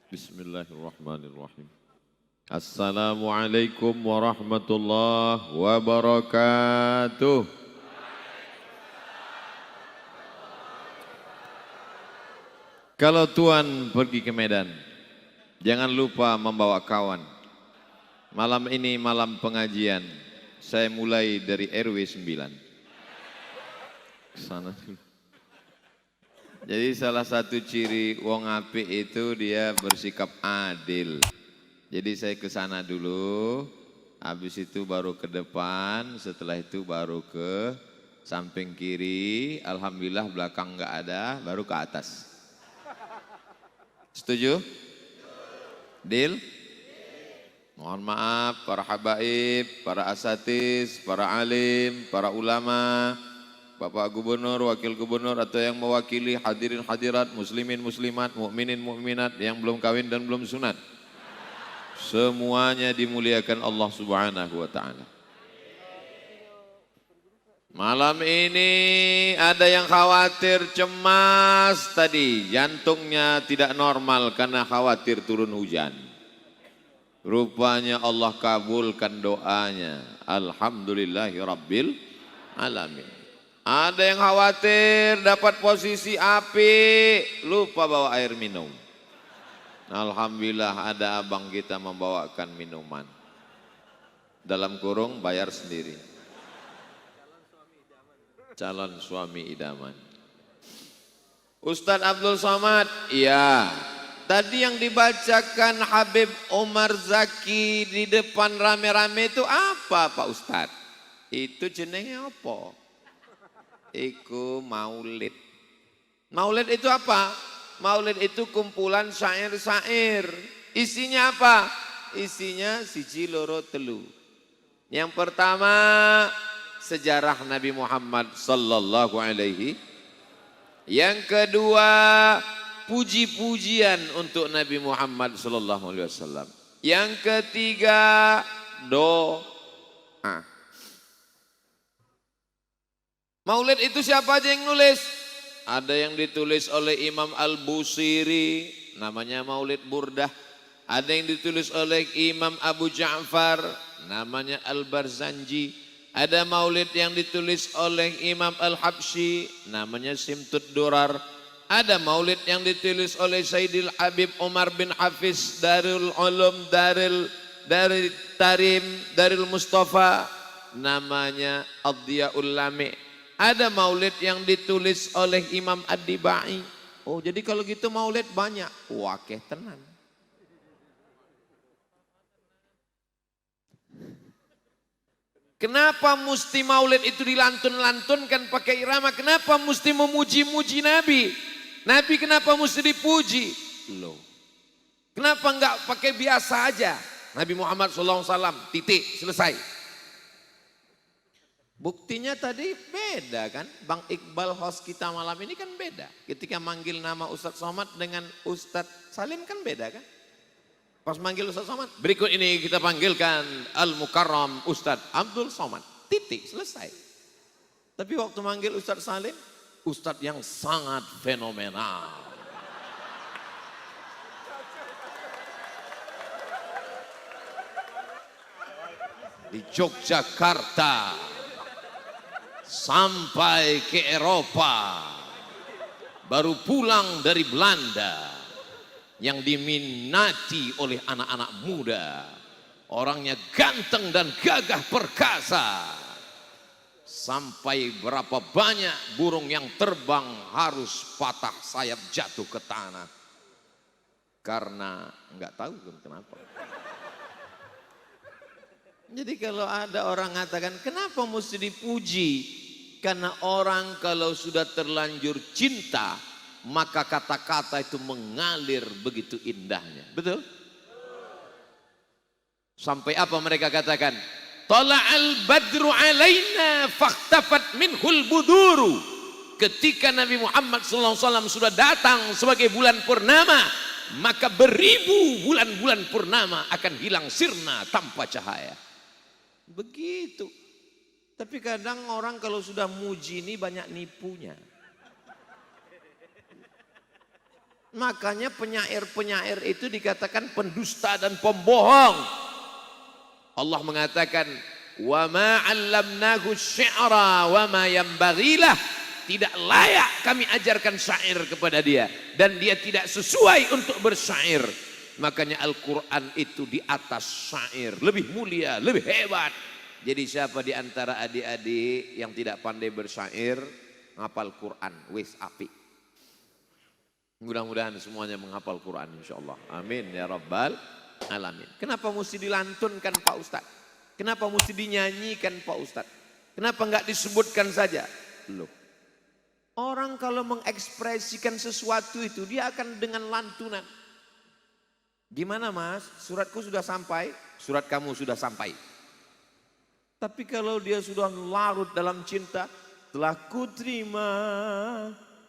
Bismillahirrahmanirrahim. Assalamualaikum warahmatullahi wabarakatuh. Kalau Tuan pergi ke Medan, jangan lupa membawa kawan. Malam ini malam pengajian. Saya mulai dari RW 9. Kesana dulu. Jadi salah satu ciri wong apik itu dia bersikap adil. Jadi saya ke sana dulu, habis itu baru ke depan, setelah itu baru ke samping kiri, alhamdulillah belakang enggak ada, baru ke atas. Setuju? Deal? Mohon maaf para habaib, para asatiz, para alim, para ulama, Bapak Gubernur, Wakil Gubernur atau yang mewakili hadirin hadirat, muslimin muslimat, mukminin mukminat yang belum kawin dan belum sunat. Semuanya dimuliakan Allah Subhanahu wa taala. Malam ini ada yang khawatir, cemas tadi, jantungnya tidak normal karena khawatir turun hujan. Rupanya Allah kabulkan doanya. Alhamdulillahirabbil alamin. Ada yang khawatir dapat posisi api, lupa bawa air minum. Alhamdulillah ada abang kita membawakan minuman. Dalam kurung bayar sendiri. Calon suami idaman. Ustadz Abdul Somad, iya. Tadi yang dibacakan Habib Omar Zaki di depan rame-rame itu apa Pak Ustadz? Itu jenenge apa? Iku maulid. Maulid itu apa? Maulid itu kumpulan syair-syair. Isinya apa? Isinya siji loro telu. Yang pertama sejarah Nabi Muhammad sallallahu alaihi. Yang kedua puji-pujian untuk Nabi Muhammad sallallahu alaihi wasallam. Yang ketiga doa. Maulid itu siapa aja yang nulis? Ada yang ditulis oleh Imam Al-Busiri, namanya Maulid Burdah. Ada yang ditulis oleh Imam Abu Ja'far, namanya Al-Barzanji. Ada maulid yang ditulis oleh Imam Al-Habsyi, namanya Simtud Durar. Ada maulid yang ditulis oleh Sayyidil Habib Umar bin Hafiz, Darul Ulum, Darul Tarim, Darul Mustafa, namanya Ad-Diyaul Lami'. Ada maulid yang ditulis oleh Imam Ad-Dibai. Oh, jadi kalau gitu maulid banyak. Wakeh tenan. Kenapa mesti maulid itu dilantun-lantunkan pakai irama? Kenapa mesti memuji-muji Nabi? Nabi kenapa mesti dipuji? Loh. Kenapa enggak pakai biasa aja? Nabi Muhammad SAW, titik, selesai. Buktinya tadi beda kan, Bang Iqbal host kita malam ini kan beda. Ketika manggil nama Ustadz Somad dengan Ustadz Salim kan beda kan. Pas manggil Ustadz Somad, berikut ini kita panggilkan Al-Mukarram Ustadz Abdul Somad. Titik, selesai. Tapi waktu manggil Ustadz Salim, Ustadz yang sangat fenomenal. Di Yogyakarta. Sampai ke Eropa, baru pulang dari Belanda, yang diminati oleh anak-anak muda, orangnya ganteng dan gagah perkasa. Sampai berapa banyak burung yang terbang harus patah sayap jatuh ke tanah, karena nggak tahu kenapa. Jadi kalau ada orang mengatakan kenapa mesti dipuji? Karena orang kalau sudah terlanjur cinta, maka kata-kata itu mengalir begitu indahnya. Betul? Sampai apa mereka katakan? Tala'al badru alaina fakhtafat minhul buduru. Ketika Nabi Muhammad SAW sudah datang sebagai bulan purnama, maka beribu bulan-bulan purnama akan hilang sirna tanpa cahaya. Begitu. Tapi kadang orang kalau sudah muji ini banyak nipunya. Makanya penyair-penyair itu dikatakan pendusta dan pembohong. Allah mengatakan, "Wa ma 'allamnahu syi'ra wa ma yanbaghilah." Tidak layak kami ajarkan syair kepada dia dan dia tidak sesuai untuk bersyair. Makanya Al-Quran itu di atas syair, lebih mulia, lebih hebat. Jadi siapa di antara adik-adik yang tidak pandai bersyair, ngapal Quran, wis api. Mudah-mudahan semuanya menghafal Quran insyaallah. Amin ya rabbal alamin. Kenapa mesti dilantunkan Pak Ustadz? Kenapa mesti dinyanyikan Pak Ustadz? Kenapa enggak disebutkan saja? Loh. Orang kalau mengekspresikan sesuatu itu dia akan dengan lantunan. Gimana Mas? Suratku sudah sampai, surat kamu sudah sampai. Tapi kalau dia sudah larut dalam cinta, telah kuterima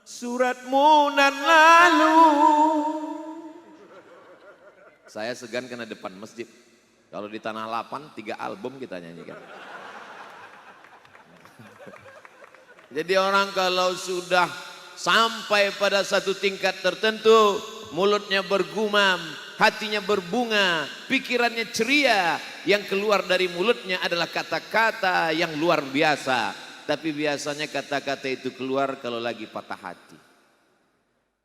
suratmu nan lalu. Saya segan kena depan masjid. Kalau di Tanah Lapan 3 album kita nyanyikan. Jadi orang kalau sudah sampai pada satu tingkat tertentu, mulutnya bergumam, hatinya berbunga, pikirannya ceria, yang keluar dari mulutnya adalah kata-kata yang luar biasa. Tapi biasanya kata-kata itu keluar kalau lagi patah hati.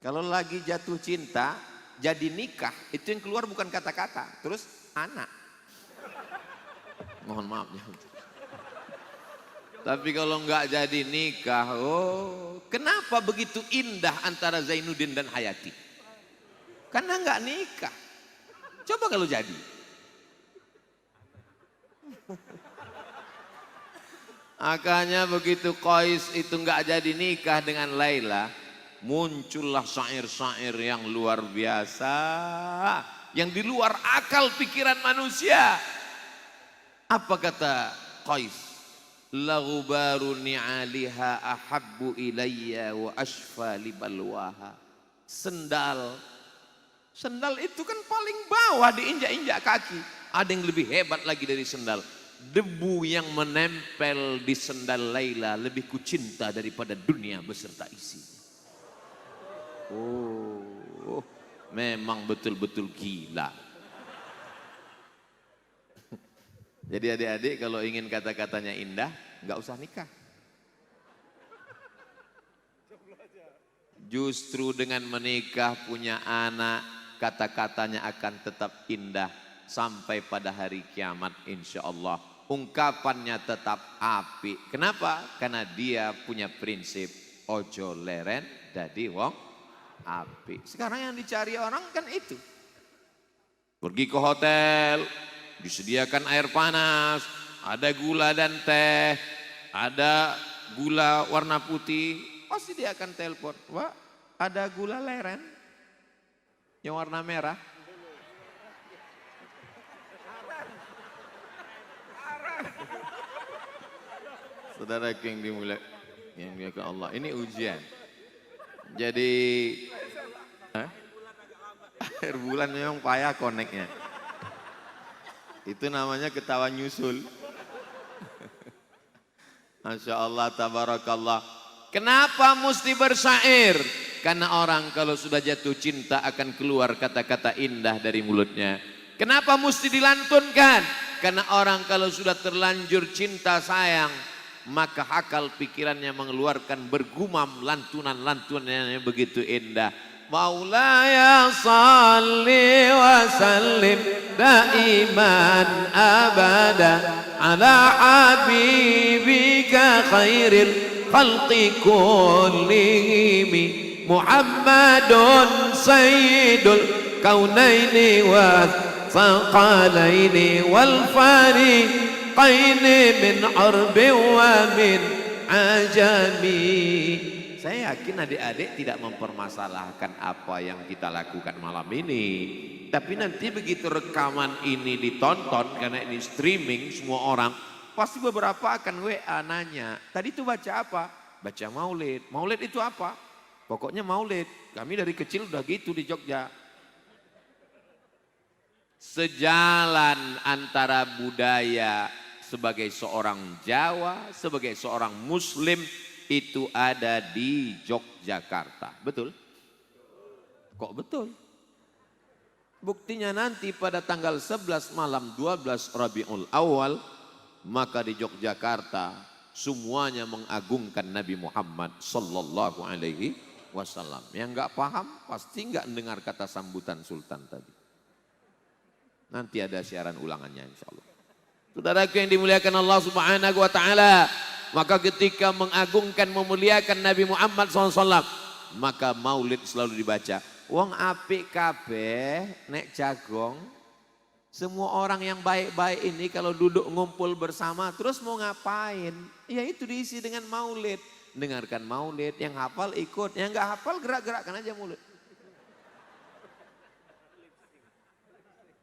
Kalau lagi jatuh cinta, jadi nikah, itu yang keluar bukan kata-kata, terus anak. Mohon maaf ya. Tapi kalau enggak jadi nikah, oh kenapa begitu indah antara Zainuddin dan Hayati? Karena enggak nikah. Coba kalau jadi. Makanya begitu Qais itu enggak jadi nikah dengan Laila, muncullah syair-syair yang luar biasa, yang di luar akal pikiran manusia. Apa kata Qais? Laghubaru ni'aliha ahabbu ilayya wa ashfa libalwaha. Sendal itu kan paling bawah diinjak-injak kaki. Ada yang lebih hebat lagi dari sendal. Debu yang menempel di sendal Laila lebih kucinta daripada dunia beserta isinya. Oh, memang betul-betul gila. Jadi adik-adik kalau ingin kata-katanya indah, nggak usah nikah. Justru dengan menikah punya anak, kata-katanya akan tetap indah sampai pada hari kiamat insya Allah. Ungkapannya tetap api. Kenapa? Karena dia punya prinsip ojo leren dadi wong api. Sekarang yang dicari orang kan itu. Pergi ke hotel, disediakan air panas, ada gula dan teh, ada gula warna putih, pasti dia akan telepon, Wah, ada gula leren yang warna merah. Saudara yang dimulai, yang dimuliakan Allah, ini ujian. Jadi air bulan memang payah koneknya. Itu namanya ketawa nyusul. Masya Allah, tabarakallah. Kenapa mesti bersyair? Karena orang kalau sudah jatuh cinta akan keluar kata-kata indah dari mulutnya. Kenapa mesti dilantunkan? Karena orang kalau sudah terlanjur cinta sayang, maka akal pikirannya mengeluarkan bergumam lantunan-lantunan yang begitu indah. Maulaya salli wa sallim daiman abada ala habibika khairil khalqi kullihim Muhammadun sayyidul kaunaini wa thaqalaini wal fariqaini min arbi wa min ajami. Saya yakin adik-adik tidak mempermasalahkan apa yang kita lakukan malam ini. Tapi nanti begitu rekaman ini ditonton, karena ini streaming semua orang, pasti beberapa akan WA nanya, tadi itu baca apa? Baca maulid. Maulid itu apa? Pokoknya maulid. Kami dari kecil udah gitu di Jogja. Sejalan antara budaya sebagai seorang Jawa, sebagai seorang Muslim, itu ada di Yogyakarta, betul? Kok betul? Buktinya nanti pada tanggal 11 malam 12 Rabiul Awal, maka di Yogyakarta semuanya mengagungkan Nabi Muhammad sallallahu alaihi wasallam. Yang enggak paham pasti enggak mendengar kata sambutan Sultan tadi. Nanti ada siaran ulangannya insyaallah. Saudaraku yang dimuliakan Allah Subhanahu wa taala, maka ketika mengagungkan memuliakan Nabi Muhammad SAW, maka maulid selalu dibaca. Wong apik kabeh nek jagong, semua orang yang baik-baik ini kalau duduk ngumpul bersama terus mau ngapain? Ya itu diisi dengan maulid. Dengarkan maulid, yang hafal ikut, yang enggak hafal gerak-gerakkan aja maulid.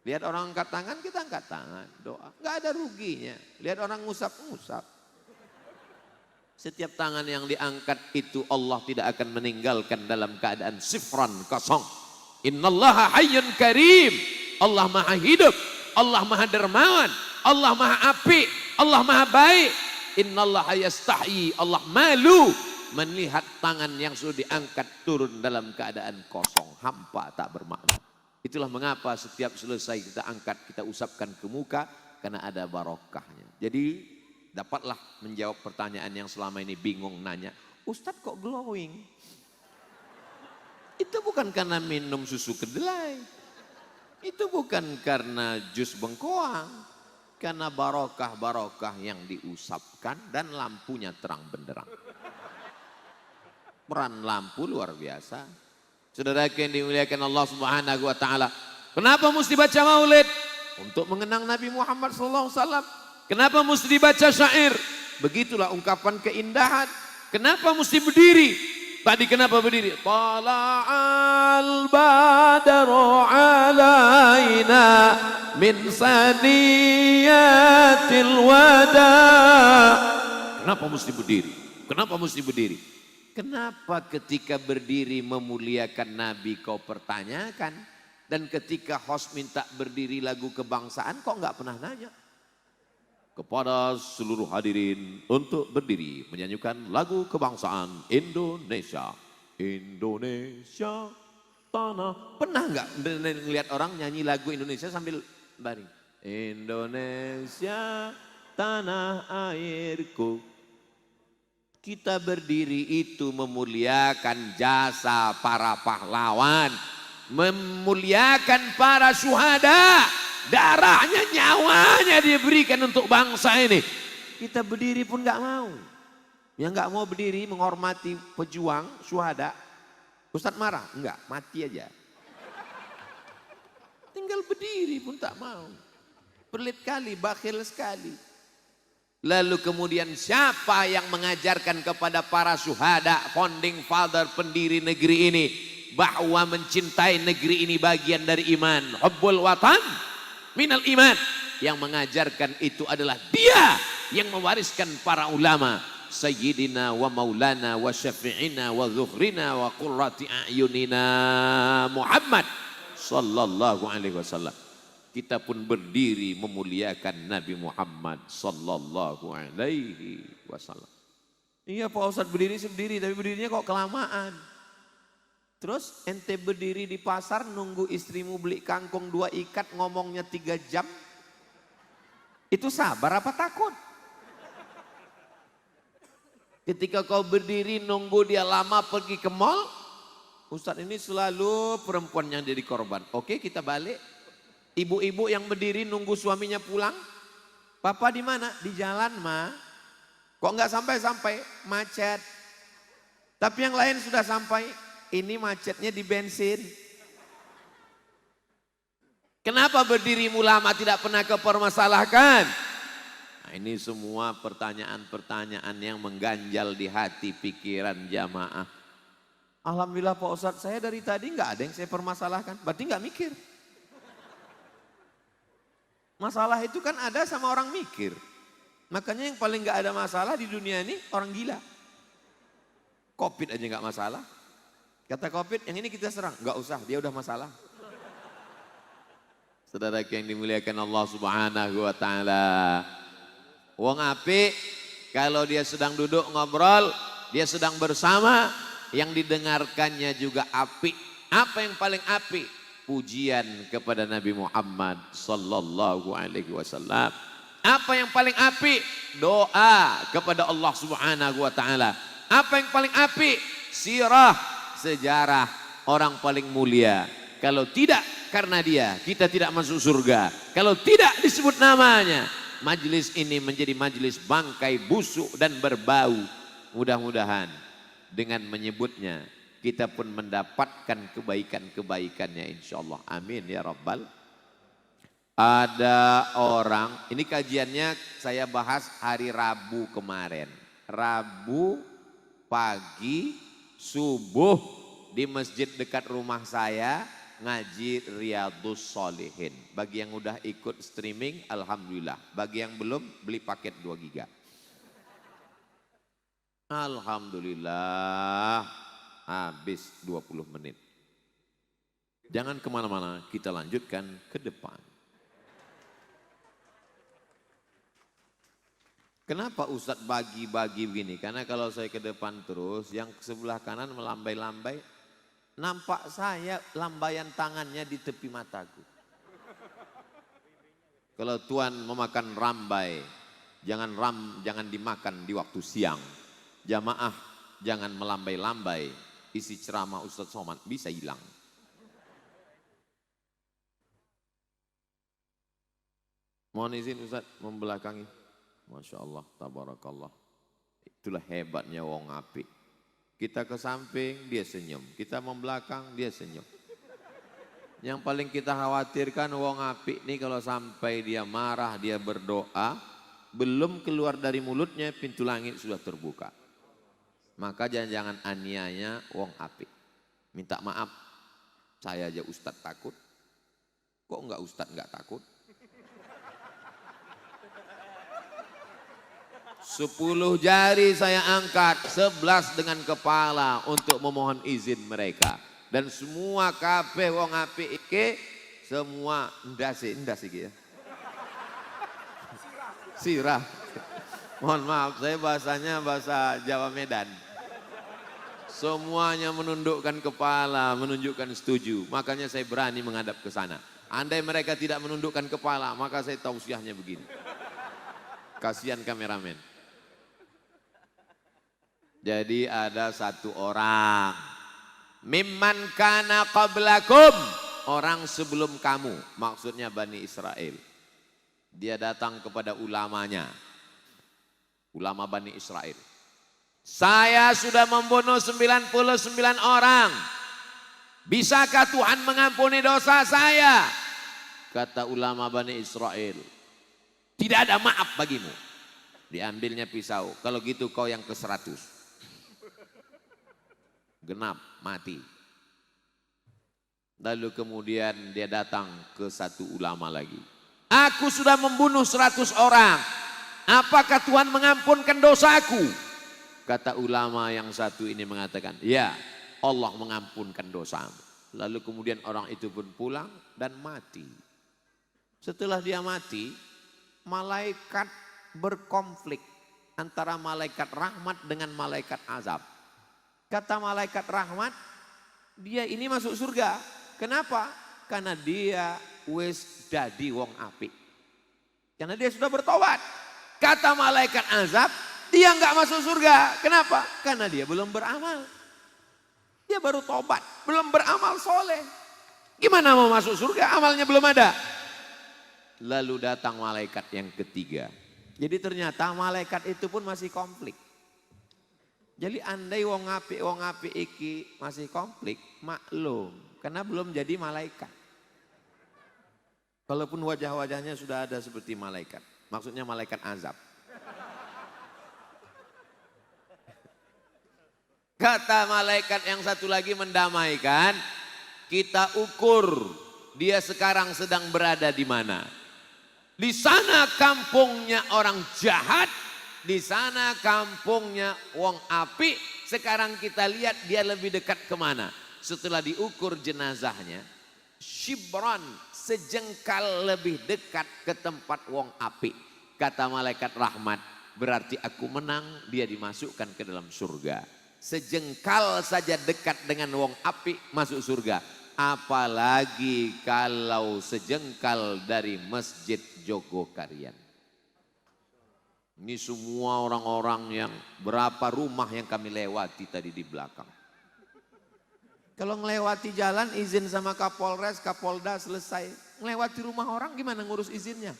Lihat orang angkat tangan, kita angkat tangan, doa. Enggak ada ruginya. Lihat orang ngusap-ngusap. Setiap tangan yang diangkat itu Allah tidak akan meninggalkan dalam keadaan sifran kosong. Innallaha hayyun karim. Allah maha hidup, Allah maha dermawan, Allah maha apik, Allah maha baik. Innallaha yastahyi, Allah malu melihat tangan yang sudah diangkat turun dalam keadaan kosong, hampa, tak bermakna. Itulah mengapa setiap selesai kita angkat, kita usapkan ke muka, karena ada barokahnya. Jadi dapatlah menjawab pertanyaan yang selama ini bingung nanya, Ustadz kok glowing? Itu bukan karena minum susu kedelai, itu bukan karena jus bengkoang, karena barokah-barokah yang diusapkan dan lampunya terang benderang. Peran lampu luar biasa. Saudara yang dimuliakan Allah Subhanahu wa taala. Kenapa mesti baca maulid? Untuk mengenang Nabi Muhammad SAW. Kenapa mesti dibaca syair? Begitulah ungkapan keindahan. Kenapa mesti berdiri? Tadi kenapa berdiri? Tala'al badru alaina min saniyatil wada. Kenapa mesti berdiri? Kenapa mesti berdiri? Kenapa ketika berdiri memuliakan Nabi kau pertanyakan? Dan ketika host minta berdiri lagu kebangsaan kok enggak pernah nanya? Kepada seluruh hadirin untuk berdiri menyanyikan lagu kebangsaan Indonesia. Indonesia tanah. Pernah enggak melihat orang nyanyi lagu Indonesia sambil baring? Indonesia tanah airku. Kita berdiri itu memuliakan jasa para pahlawan, memuliakan para syuhada, darahnya, nyawanya diberikan untuk bangsa ini. Kita berdiri pun nggak mau. Yang nggak mau berdiri menghormati pejuang syuhada, Ustadz marah? Enggak, mati aja. Tinggal berdiri pun tak mau. Pelit kali, bakhil sekali. Lalu kemudian siapa yang mengajarkan kepada para syuhada, founding father, pendiri negeri ini, bahwa mencintai negeri ini bagian dari iman. Hubbul watan minal iman. Yang mengajarkan itu adalah dia yang mewariskan para ulama. Sayyidina wa maulana wa syafi'ina wa zuhrina wa qurrati a'yunina Muhammad sallallahu alaihi wasallam. Kita pun berdiri memuliakan Nabi Muhammad sallallahu alaihi wasallam. Iya Pak Ustadz berdiri tapi berdirinya kok kelamaan. Terus ente berdiri di pasar nunggu istrimu beli kangkung 2 ikat ngomongnya 3 jam. Itu sabar apa takut? Ketika kau berdiri nunggu dia lama pergi ke mall. Ustadz ini selalu perempuan yang jadi korban. Oke kita balik. Ibu-ibu yang berdiri nunggu suaminya pulang. Papa di mana? Di jalan Ma. Kok nggak sampai-sampai? Macet. Tapi yang lain sudah sampai. Ini macetnya di bensin. Kenapa berdirimu lama tidak pernah kepermasalahkan? Nah, ini semua pertanyaan-pertanyaan yang mengganjal di hati pikiran jamaah. Alhamdulillah Pak Ustadz saya dari tadi nggak ada yang saya permasalahkan. Berarti nggak mikir. Masalah itu kan ada sama orang mikir. Makanya yang paling gak ada masalah di dunia ini orang gila. Covid aja gak masalah. Kata Covid yang ini kita serang. Gak usah dia udah masalah. Saudara yang dimuliakan Allah Subhanahu wa taala. Wong apik kalau dia sedang duduk ngobrol, dia sedang bersama, yang didengarkannya juga apik. Apa yang paling apik? Pujian kepada Nabi Muhammad sallallahu alaihi wasallam. Apa yang paling apik? Doa kepada Allah Subhanahu wa taala. Apa yang paling apik? Sirah, sejarah orang paling mulia. Kalau tidak karena dia, kita tidak masuk surga. Kalau tidak disebut namanya, majlis ini menjadi majlis bangkai busuk dan berbau. Mudah-mudahan dengan menyebutnya kita pun mendapatkan kebaikan-kebaikannya insyaallah. Amin ya rabbal. Ada orang, ini kajiannya saya bahas hari Rabu kemarin. Rabu pagi subuh di masjid dekat rumah saya ngaji Riyadhus Shalihin. Bagi yang udah ikut streaming alhamdulillah. Bagi yang belum beli paket 2 giga. Alhamdulillah habis 20 menit. Jangan kemana-mana, kita lanjutkan ke depan. Kenapa Ustadz bagi-bagi begini? Karena kalau saya ke depan terus, yang sebelah kanan melambai-lambai, nampak saya lambaian tangannya di tepi mataku. Kalau Tuhan memakan rambai, jangan dimakan di waktu siang. Jamaah jangan melambai-lambai, isi ceramah Ustadz Somad bisa hilang. Mohon izin Ustadz membelakangi. Masya Allah, tabarakallah. Itulah hebatnya wong apik. Kita ke samping, dia senyum. Kita membelakang, dia senyum. Yang paling kita khawatirkan wong apik nih kalau sampai dia marah, dia berdoa, belum keluar dari mulutnya, pintu langit sudah terbuka. Maka jangan-jangan aniaya wong apik. Minta maaf, saya aja Ustadz takut. Kok enggak Ustadz enggak takut? 10 jari saya angkat, 11 dengan kepala untuk memohon izin mereka. Dan semua kabeh wong apik iki semua endas iki ya. Sirah. Mohon maaf, saya bahasanya bahasa Jawa Medan. Semuanya menundukkan kepala, menunjukkan setuju. Makanya saya berani menghadap ke sana. Andai mereka tidak menundukkan kepala, maka saya tausiahnya begini. Kasihan kameramen. Jadi ada satu orang, mimman kana qablakum, orang sebelum kamu, maksudnya Bani Israel. Dia datang kepada ulamanya, ulama Bani Israel. Saya sudah membunuh 99 orang. Bisakah Tuhan mengampuni dosa saya? Kata ulama Bani Israel, tidak ada maaf bagimu. Diambilnya pisau, kalau gitu kau yang ke-100. Genap, mati. Lalu kemudian dia datang ke satu ulama lagi. Aku sudah membunuh 100 orang. Apakah Tuhan mengampunkan dosaku? Kata ulama yang satu ini mengatakan, ya Allah mengampunkan dosamu. Lalu kemudian orang itu pun pulang dan mati. Setelah dia mati, malaikat berkonflik antara malaikat rahmat dengan malaikat azab. Kata malaikat rahmat, dia ini masuk surga. Kenapa? Karena dia wis dadi wong apik. Karena dia sudah bertobat. Kata malaikat azab, dia enggak masuk surga. Kenapa? Karena dia belum beramal. Dia baru tobat, belum beramal soleh. Gimana mau masuk surga? Amalnya belum ada. Lalu datang malaikat yang ketiga. Jadi ternyata malaikat itu pun masih konflik. Jadi andai wong apik iki masih konflik, maklum. Karena belum jadi malaikat. Walaupun wajah-wajahnya sudah ada seperti malaikat. Maksudnya malaikat azab. Kata malaikat yang satu lagi mendamaikan, kita ukur dia sekarang sedang berada di mana. Di sana kampungnya orang jahat, di sana kampungnya wong apik. Sekarang kita lihat dia lebih dekat kemana. Setelah diukur jenazahnya, shibran, sejengkal lebih dekat ke tempat wong apik. Kata malaikat rahmat, berarti aku menang, dia dimasukkan ke dalam surga. Sejengkal saja dekat dengan wong apik masuk surga. Apalagi kalau sejengkal dari Masjid Jogokarian. Ini semua orang-orang yang berapa rumah yang kami lewati tadi di belakang. Kalau ngelewati jalan izin sama Kapolres, Kapolda selesai. Ngelewati rumah orang gimana ngurus izinnya?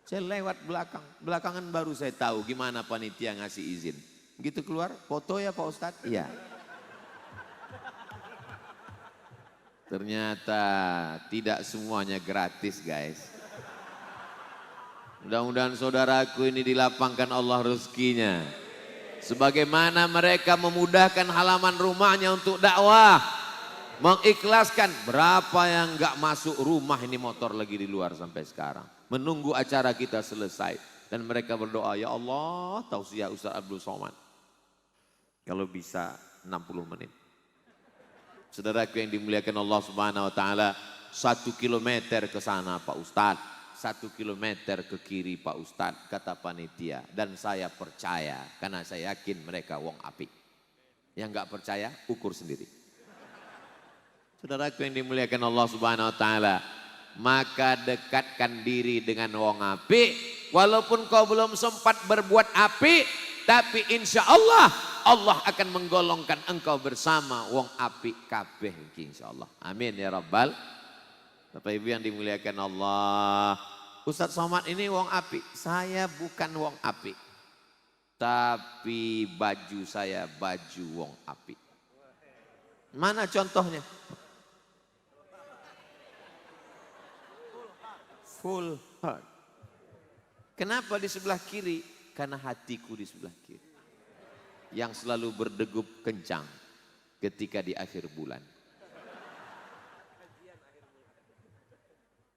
Saya lewat belakang, belakangan baru saya tahu gimana panitia ngasih izin. Gitu keluar, foto ya Pak Ustadz? Iya. Ternyata tidak semuanya gratis guys. Mudah-mudahan saudaraku ini dilapangkan Allah rezekinya. Sebagaimana mereka memudahkan halaman rumahnya untuk dakwah. Mengikhlaskan berapa yang gak masuk rumah ini motor lagi di luar sampai sekarang. Menunggu acara kita selesai. Dan mereka berdoa, ya Allah tausiah Ustaz Abdul Somad. Kalau bisa 60 menit. Saudaraku yang dimuliakan Allah Subhanahu wa taala, 1 kilometer ke sana Pak Ustadz, 1 kilometer ke kiri Pak Ustadz, kata panitia. Dan saya percaya karena saya yakin mereka wong apik. Yang enggak percaya ukur sendiri. Saudaraku yang dimuliakan Allah Subhanahu wa taala, maka dekatkan diri dengan wong apik walaupun kau belum sempat berbuat apik, tapi insya Allah Allah akan menggolongkan engkau bersama wong apik kabeh insya Allah. Amin ya rabbal. Bapak Ibu yang dimuliakan Allah, Ustadz Somad ini wong apik. Saya bukan wong apik, tapi baju saya baju wong apik. Mana contohnya? Full heart. Kenapa di sebelah kiri? Karena hatiku di sebelah kiri. Yang selalu berdegup kencang ketika di akhir bulan.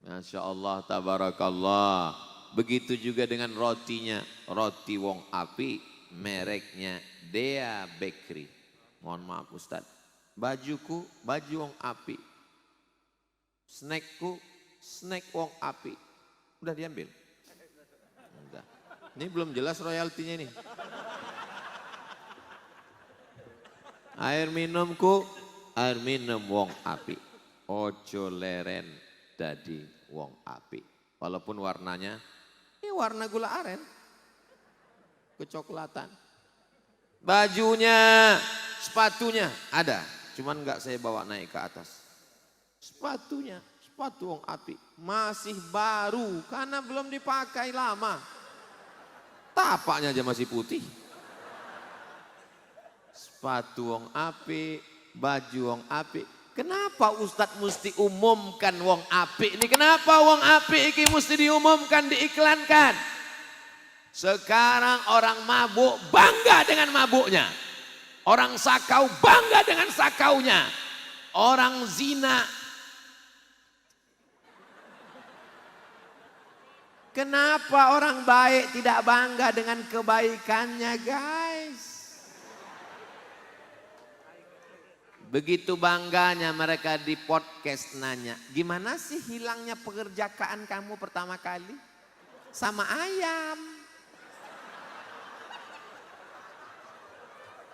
Masya Allah, tabarakallah. Begitu juga dengan rotinya. Roti wong api, mereknya Dea Bakery. Mohon maaf Ustaz. Bajuku, baju wong api. Snackku, snack wong api. Udah diambil? Udah. Ini belum jelas royaltinya nih. Air minumku, air minum wong api. Ojo leren dadi wong api. Walaupun warnanya, ini warna gula aren. Kecoklatan. Bajunya, sepatunya ada. Cuman enggak saya bawa naik ke atas. Sepatunya, sepatu wong api. Masih baru, karena belum dipakai lama. Tapaknya aja masih putih. Sepatu wong apik, baju wong apik. Kenapa Ustadz mesti umumkan wong apik ini? Kenapa wong apik ini mesti diumumkan, diiklankan? Sekarang orang mabuk bangga dengan mabuknya. Orang sakau bangga dengan sakaunya. Orang zina. Kenapa orang baik tidak bangga dengan kebaikannya guys? Begitu bangganya mereka di podcast nanya, gimana sih hilangnya pekerjaan kamu pertama kali? Sama ayam.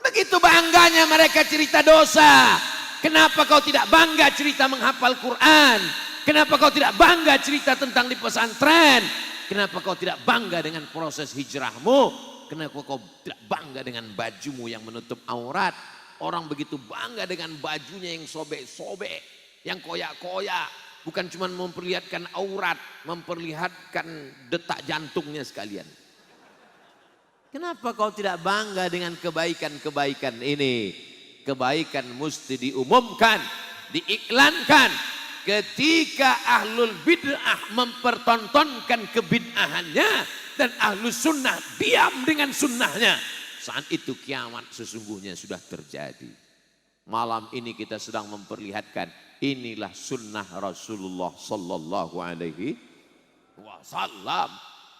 Begitu bangganya mereka cerita dosa. Kenapa kau tidak bangga cerita menghafal Quran? Kenapa kau tidak bangga cerita tentang di pesantren? Kenapa kau tidak bangga dengan proses hijrahmu? Kenapa kau tidak bangga dengan bajumu yang menutup aurat? Orang begitu bangga dengan bajunya yang sobek-sobek, yang koyak-koyak. Bukan cuma memperlihatkan aurat, memperlihatkan detak jantungnya sekalian. Kenapa kau tidak bangga dengan kebaikan-kebaikan ini? Kebaikan mesti diumumkan, diiklankan. Ketika ahlul bid'ah mempertontonkan kebid'ahannya dan ahlus sunnah diam dengan sunnahnya. Saat itu kiamat sesungguhnya sudah terjadi. Malam ini kita sedang memperlihatkan inilah sunnah Rasulullah Sallallahu Alaihi Wasallam.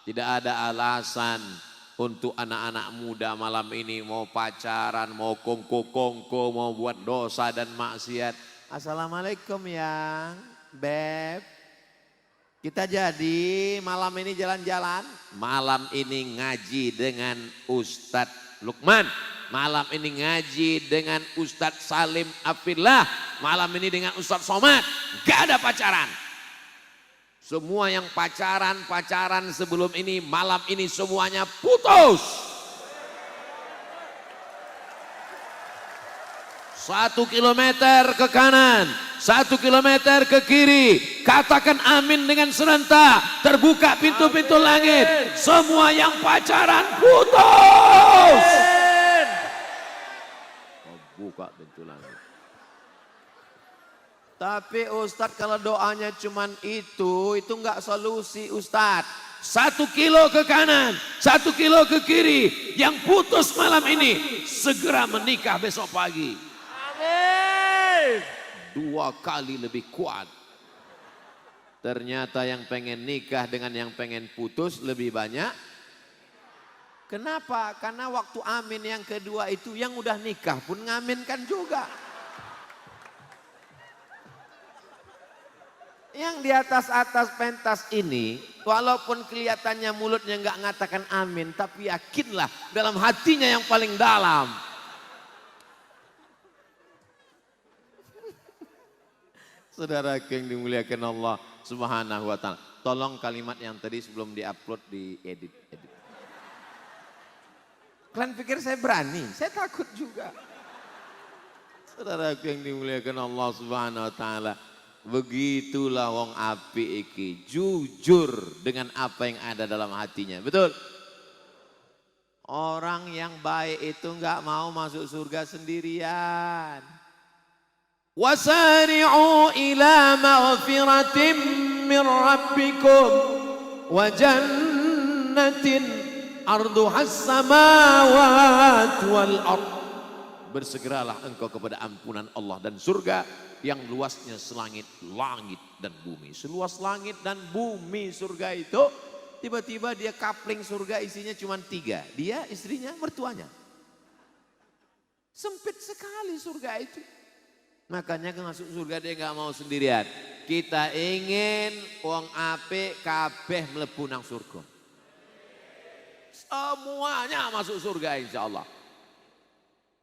Tidak ada alasan untuk anak-anak muda malam ini mau pacaran, mau kongko-kongko, mau buat dosa dan maksiat. Assalamualaikum yang beb. Kita jadi malam ini jalan-jalan. Malam ini ngaji dengan Ustadz Lukman. Malam ini ngaji dengan Ustadz Salim Afillah. Malam ini dengan Ustadz Somad. Gak ada pacaran. Semua yang pacaran sebelum ini, malam ini semuanya putus. 1 kilometer ke kanan, 1 kilometer ke kiri. Katakan amin dengan serentak. Terbuka pintu-pintu langit. Semua yang pacaran putus. Oh, buka pintu langit. Tapi Ustadz kalau doanya cuman itu enggak solusi Ustadz. 1 kilo ke kanan, 1 kilo ke kiri. Yang putus malam ini segera menikah besok pagi. 2 kali lebih kuat. Ternyata yang pengen nikah dengan yang pengen putus lebih banyak. Kenapa? Karena waktu amin yang kedua itu yang udah nikah pun ngaminkan juga. Yang di atas-atas pentas ini, walaupun kelihatannya mulutnya nggak ngatakan amin, tapi yakinlah dalam hatinya yang paling dalam. Saudara yang dimuliakan Allah Subhanahu wa ta'ala. Tolong kalimat yang tadi sebelum diupload diedit. Kalian pikir saya berani? Saya takut juga. Saudara yang dimuliakan Allah Subhanahu wa ta'ala. Begitulah wong api iki, jujur dengan apa yang ada dalam hatinya. Betul? Orang yang baik itu enggak mau masuk surga sendirian. Wasari'u ila maghfiratin min rabbikum wa jannatin arduhas samawati wal ard. Bersegeralah engkau kepada ampunan Allah dan surga yang luasnya selangit langit dan bumi. Seluas langit dan bumi surga itu, tiba-tiba dia kapling surga isinya cuma 3. Dia, istrinya, mertuanya. Sempit sekali surga itu. Makanya masuk surga dia nggak mau sendirian. Kita ingin wong apik kabeh mlebu nang surga. Semuanya masuk surga insya Allah.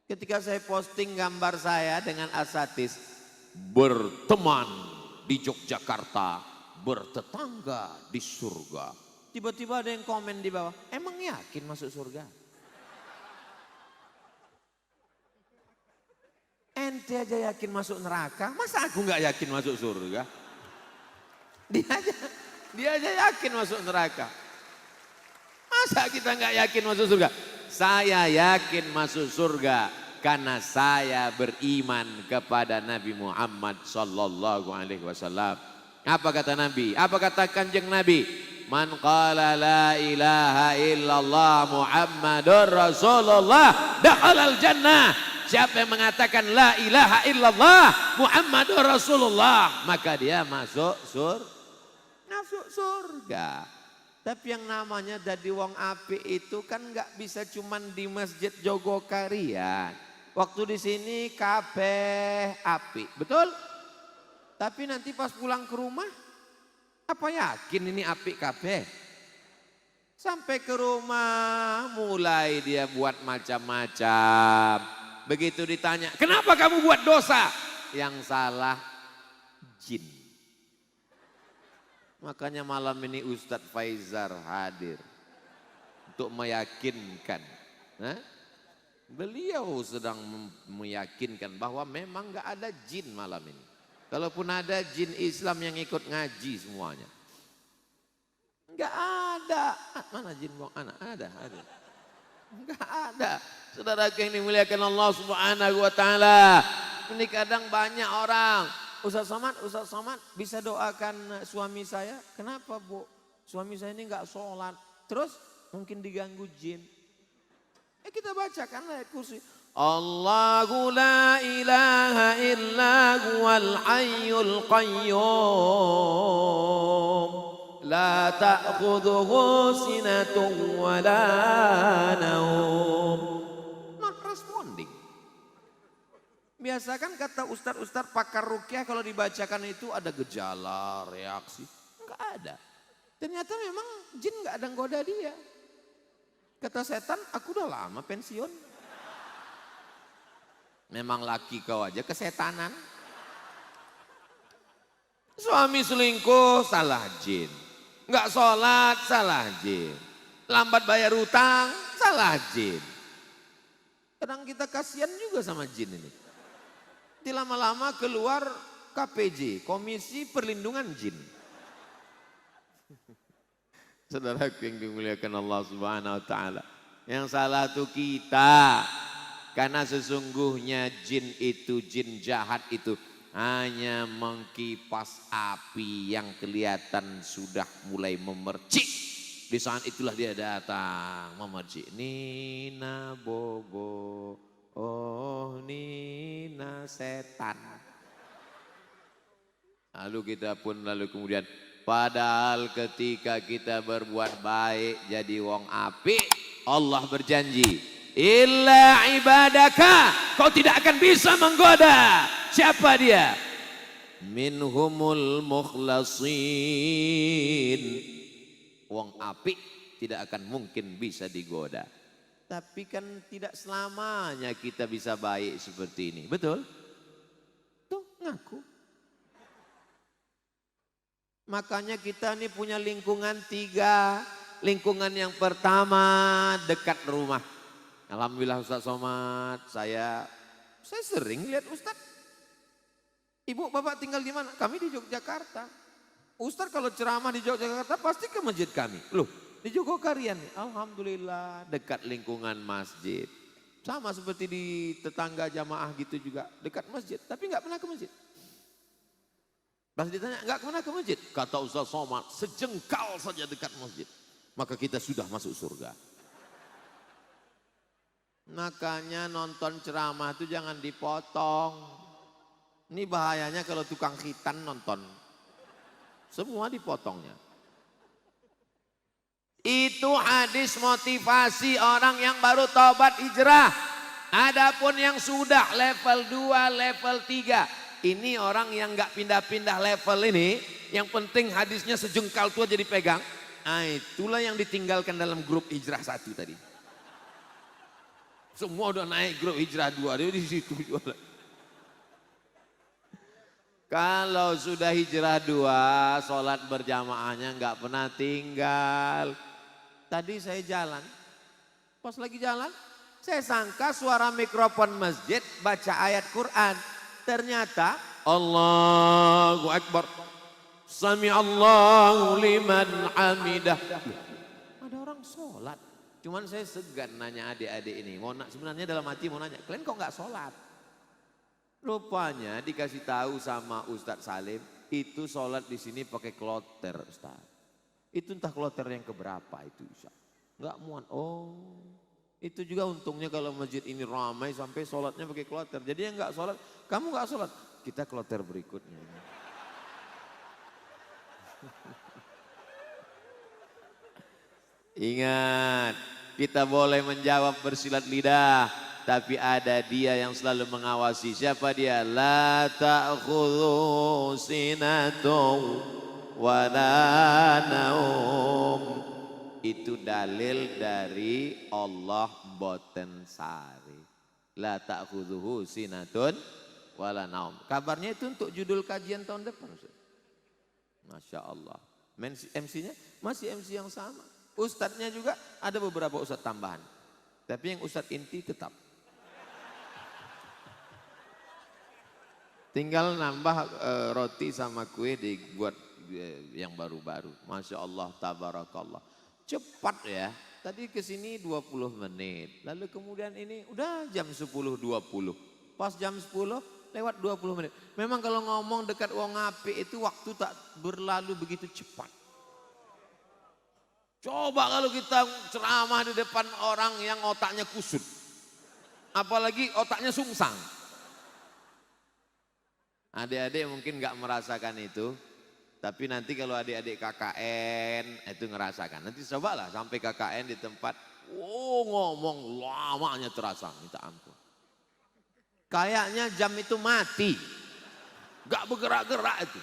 Ketika saya posting gambar saya dengan asatis berteman di Yogyakarta, bertetangga di surga. Tiba-tiba ada yang komen di bawah, emang yakin masuk surga? Ente aja yakin masuk neraka, masa aku nggak yakin masuk surga? Dia aja yakin masuk neraka. Masa kita nggak yakin masuk surga? Saya yakin masuk surga karena saya beriman kepada Nabi Muhammad sallallahu alaihi wasallam. Apa kata Nabi? Apa kata Kanjeng Nabi? Man qala la ilaha illallah Muhammadur Rasulullah dakhalal jannah. Siapa yang mengatakan la ilaha illallah Muhammadur Rasulullah, maka dia masuk surga. Tapi yang namanya jadi wong api itu kan nggak bisa cuman di Masjid Jogokarian. Waktu di sini kabeh api, betul? Tapi nanti pas pulang ke rumah, apa yakin ini api kabeh? Sampai ke rumah mulai dia buat macam-macam. Begitu ditanya, kenapa kamu buat dosa? Yang salah jin. Makanya malam ini Ustadz Faizar hadir untuk meyakinkan. Beliau sedang meyakinkan bahwa memang gak ada jin malam ini. Kalaupun ada jin Islam yang ikut ngaji semuanya. Gak ada. Mana jin buang anak? Ada. Gak ada. Saudara yang dimuliakan Allah Subhanahu wa ta'ala. Ini kadang banyak orang. Ustaz Somad bisa doakan suami saya? Kenapa Bu? Suami saya ini gak sholat. Terus mungkin diganggu jin. Kita bacakan ayat kursi. Allahu la ilaha illa huwal hayyul qayyum. La ta'khudhuhu sinatun wa la naum. Not responding. Biasa kan kata ustadz pakar ruqyah kalau dibacakan itu ada gejala, reaksi. Enggak ada. Ternyata memang jin enggak ada goda dia. Kata setan, aku udah lama pensiun. Memang laki kau aja kesetanan. Suami selingkuh salah jin. Enggak sholat salah jin. Lambat bayar utang salah jin. Kadang kita kasihan juga sama jin ini. Di lama-lama keluar KPJ, Komisi Perlindungan Jin. Saudaraku yang dimuliakan Allah Subhanahu wa taala. Yang salah itu kita. Karena sesungguhnya jin itu, jin jahat itu hanya mengkipas api yang kelihatan sudah mulai memercik. Di saat itulah dia datang memercik. Nina bobo, oh Nina setan. Lalu kita pun kemudian padahal ketika kita berbuat baik jadi wong apik, Allah berjanji, illa ibadaka, kau tidak akan bisa menggoda. Siapa dia? Minhumul mukhlasin. Wong apik tidak akan mungkin bisa digoda. Tapi kan tidak selamanya kita bisa baik seperti ini. Betul? Tuh ngaku. Makanya kita ini punya lingkungan 3. Lingkungan yang pertama dekat rumah. Alhamdulillah Ustaz Somad, saya sering lihat Ustaz. Ibu bapak tinggal di mana? Kami di Yogyakarta. Ustaz kalau ceramah di Yogyakarta pasti ke masjid kami. Loh, di Jogokarian. Alhamdulillah dekat lingkungan masjid. Sama seperti di tetangga jamaah gitu juga. Dekat masjid, tapi nggak pernah ke masjid. Pas ditanya, nggak pernah ke masjid? Kata Ustaz Somad, sejengkal saja dekat masjid. Maka kita sudah masuk surga. Makanya nonton ceramah itu jangan dipotong. Ini bahayanya kalau tukang khitan nonton. Semua dipotongnya. Itu hadis motivasi orang yang baru taubat hijrah. Adapun yang sudah level 2, level 3. Ini orang yang gak pindah-pindah level ini. Yang penting hadisnya sejengkal itu aja dipegang. Nah itulah yang ditinggalkan dalam grup hijrah 1 tadi. Semua udah naik grup hijrah 2, dia di situ jualan. Kalau sudah hijrah 2, sholat berjamaahnya nggak pernah tinggal. Tadi saya jalan, pas lagi jalan, saya sangka suara mikrofon masjid baca ayat Quran. Ternyata Allahu Akbar, Sami Allahu liman hamidah. Ada orang sholat. Cuman saya segan nanya adik-adik ini. Sebenarnya dalam hati mau nanya, kalian kok nggak sholat? Rupanya dikasih tahu sama Ustadz Salim, itu sholat di sini pakai kloter Ustadz. Itu entah kloter yang keberapa itu Ustadz. Nggak muat. Oh, itu juga untungnya kalau masjid ini ramai sampai sholatnya pakai kloter. Jadi yang nggak sholat, kamu nggak sholat, kita kloter berikutnya. Ingat, kita boleh menjawab bersilat lidah, tapi ada dia yang selalu mengawasi. Siapa dia? La ta'khudhu sinatun wa la naum. Itu dalil dari Allah boten sari. La ta'khudhu sinatun wa la naum. Kabarnya itu untuk judul kajian tahun depan. Masya Allah. MC-nya masih MC yang sama. Ustadznya juga ada beberapa ustadz tambahan. Tapi yang ustadz inti tetap. Tinggal nambah roti sama kue dibuat yang baru-baru. Masya Allah, tabarakallah. Cepat ya. Tadi kesini 20 menit. Lalu kemudian ini udah jam 10.20. Pas jam 10 lewat 20 menit. Memang kalau ngomong dekat wong apik itu waktu tak berlalu begitu cepat. Coba kalau kita ceramah di depan orang yang otaknya kusut. Apalagi otaknya sungsang. Adik-adik mungkin gak merasakan itu. Tapi nanti kalau adik-adik KKN itu ngerasakan. Nanti cobalah sampai KKN di tempat. Oh ngomong lamanya terasa, minta ampun. Kayaknya jam itu mati. Gak bergerak-gerak itu.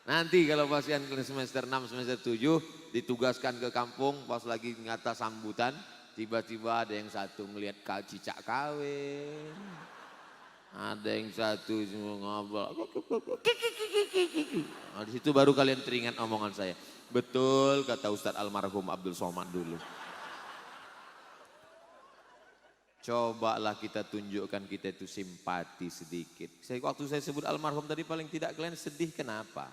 Nanti kalau pasien semester 6, semester 7 ditugaskan ke kampung pas lagi ngata sambutan. Tiba-tiba ada yang satu ngelihat cicak kawin. Ada yang satu semua ngobrol. Nah, di situ baru kalian teringat omongan saya. Betul kata Ustadz almarhum Abdul Somad dulu. Cobalah kita tunjukkan kita itu simpati sedikit. Waktu saya sebut almarhum tadi paling tidak kalian sedih kenapa?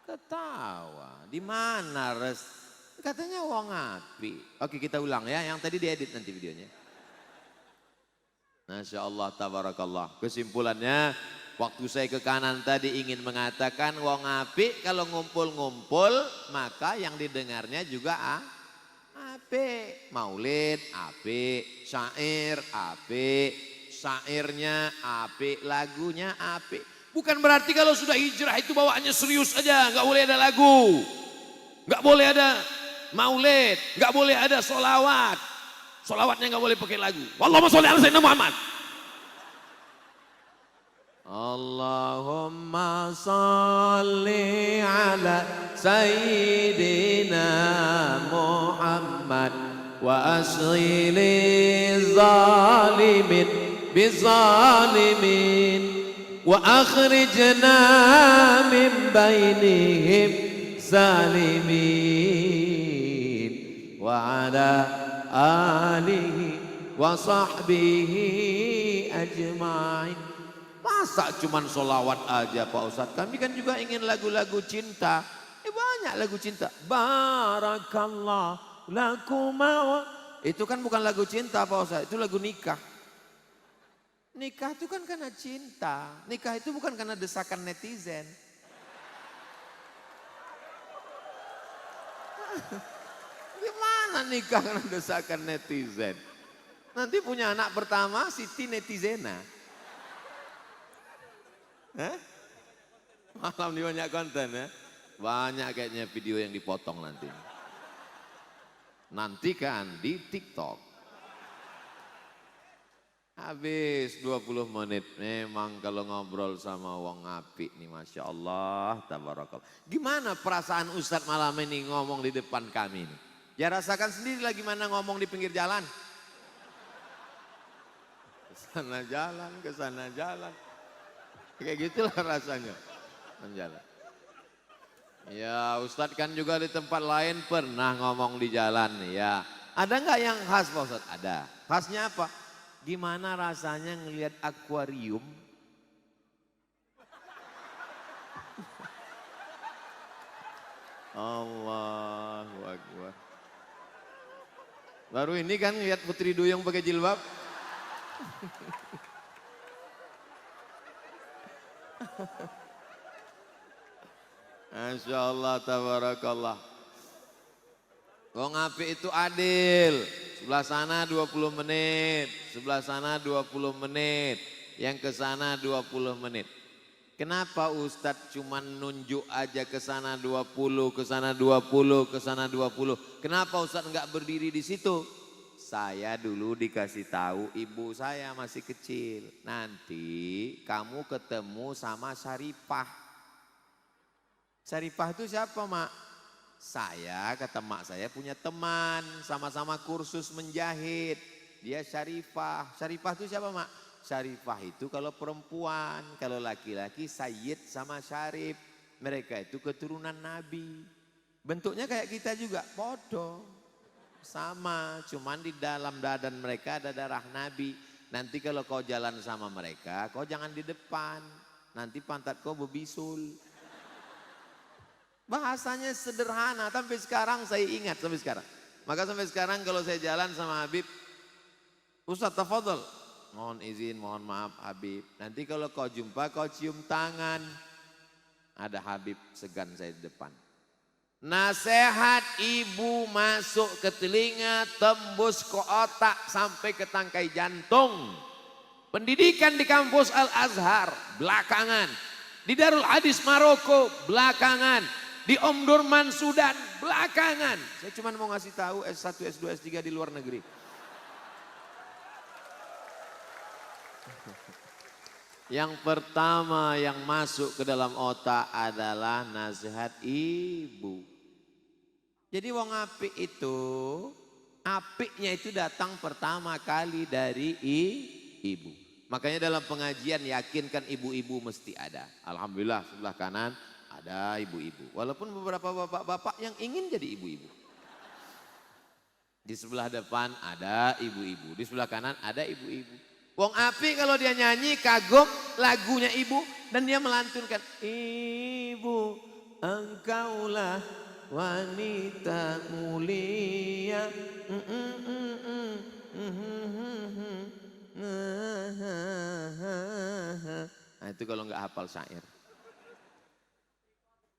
Ketawa. Di mana res? Katanya wong api. Oke kita ulang ya, yang tadi diedit nanti videonya. Masya Allah tabarakallah. Kesimpulannya waktu saya ke kanan tadi ingin mengatakan wong api kalau ngumpul-ngumpul maka yang didengarnya juga apik, maulid apik, syair apik, syairnya apik, lagunya apik. Bukan berarti kalau sudah hijrah itu bawaannya serius aja, nggak boleh ada lagu, nggak boleh ada maulid, nggak boleh ada solawat, solawatnya nggak boleh pakai lagu. Allahumma sholli ala sayyidina Muhammad. Allahumma sholli ala sayyidina Muhammad wa asghili zalimin bizalimin wa akhrijna min bainihim zalimin wa ala alihi wa sahbihi ajma'in. Masa cuman solawat aja Pak Ustadz? Kami kan juga ingin lagu-lagu cinta. Banyak lagu cinta. Barakallah lakuma. Itu kan bukan lagu cinta Pak Ustadz, itu lagu nikah. Nikah itu kan karena cinta. Nikah itu bukan karena desakan netizen. Gimana nikah karena desakan netizen? Nanti punya anak pertama Siti Netizena. Malam ini banyak konten ya. Banyak kayaknya video yang dipotong nanti. Nantikan di TikTok. Habis 20 menit. Memang kalau ngobrol sama wong apik nih Masya Allah. Tabarakallah. Gimana perasaan Ustadz malam ini ngomong di depan kami nih? Ya rasakan sendiri lah gimana ngomong di pinggir jalan. Kesana jalan, kesana jalan. Kayak gitulah rasanya menjalan. Ya Ustadz kan juga di tempat lain pernah ngomong di jalan ya. Ada nggak yang khas Pak Ustadz? Ada. Khasnya apa? Gimana rasanya ngelihat akuarium? Allahu Akbar. Baru ini kan ngelihat Putri Duyung pakai jilbab. Masya Allah tabarakallah. Wong apik itu adil. Sebelah sana 20 menit, sebelah sana 20 menit, yang ke sana 20 menit. Kenapa Ustadz cuma nunjuk aja ke sana 20, ke sana 20, ke sana 20? Kenapa Ustadz enggak berdiri di situ? Saya dulu dikasih tahu ibu saya masih kecil. Nanti kamu ketemu sama Syarifah. Syarifah itu siapa mak? Saya kata mak saya punya teman sama-sama kursus menjahit. Dia Syarifah. Syarifah itu siapa mak? Syarifah itu kalau perempuan, kalau laki-laki Sayyid sama Syarif. Mereka itu keturunan Nabi. Bentuknya kayak kita juga, podo. Sama, cuman di dalam dadan mereka ada darah Nabi. Nanti kalau kau jalan sama mereka, kau jangan di depan. Nanti pantat kau berbisul. Bahasanya sederhana, sampai sekarang saya ingat sampai sekarang. Maka sampai sekarang kalau saya jalan sama Habib, Ustadz tafadhol. Mohon izin, mohon maaf Habib. Nanti kalau kau jumpa, kau cium tangan. Ada Habib segan saya di depan. Nasihat ibu masuk ke telinga, tembus ke otak sampai ke tangkai jantung. Pendidikan di kampus Al-Azhar belakangan. Di Darul Hadis Maroko belakangan. Di Omdurman Sudan belakangan. Saya cuma mau ngasih tahu S1, S2, S3 di luar negeri. Yang pertama yang masuk ke dalam otak adalah nasihat ibu. Jadi wong apik itu, apiknya itu datang pertama kali dari ibu. Makanya dalam pengajian yakinkan ibu-ibu mesti ada. Alhamdulillah sebelah kanan ada ibu-ibu. Walaupun beberapa bapak-bapak yang ingin jadi ibu-ibu. Di sebelah depan ada ibu-ibu. Di sebelah kanan ada ibu-ibu. Wong api kalau dia nyanyi kagum lagunya ibu. Dan dia melantunkan. Ibu engkaulah wanita mulia. Nah itu kalau nggak hafal syair.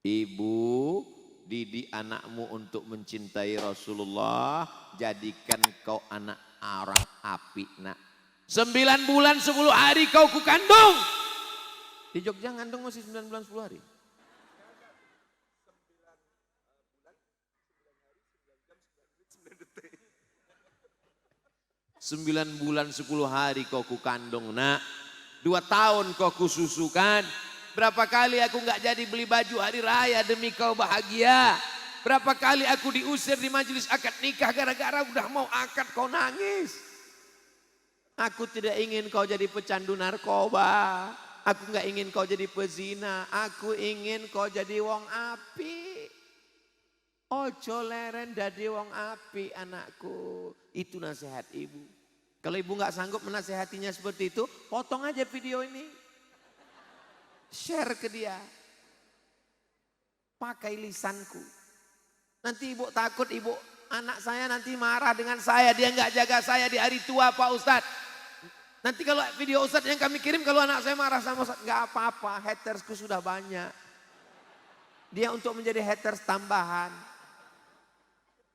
Ibu didik anakmu untuk mencintai Rasulullah, jadikan kau anak orang api nak. 9 bulan 10 hari kau kukandung. Di Jogja ngandung masih 9 bulan 10 hari. 9 bulan 10 hari kau kukandung nak. 2 tahun kau kususukan. Berapa kali aku nggak jadi beli baju hari raya demi kau bahagia. Berapa kali aku diusir di majelis akad nikah gara-gara udah mau akad kau nangis. Aku tidak ingin kau jadi pecandu narkoba. Aku nggak ingin kau jadi pezina. Aku ingin kau jadi wong api. Ojo leren dadi wong api anakku. Itu nasihat ibu. Kalau ibu nggak sanggup menasehatinya seperti itu, potong aja video ini. Share ke dia. Pakai lisanku. Nanti ibu takut anak saya nanti marah dengan saya. Dia nggak jaga saya di hari tua Pak Ustadz. Nanti kalau video Ustadz yang kami kirim kalau anak saya marah sama Ustadz. Nggak apa-apa, hatersku sudah banyak. Dia untuk menjadi haters tambahan.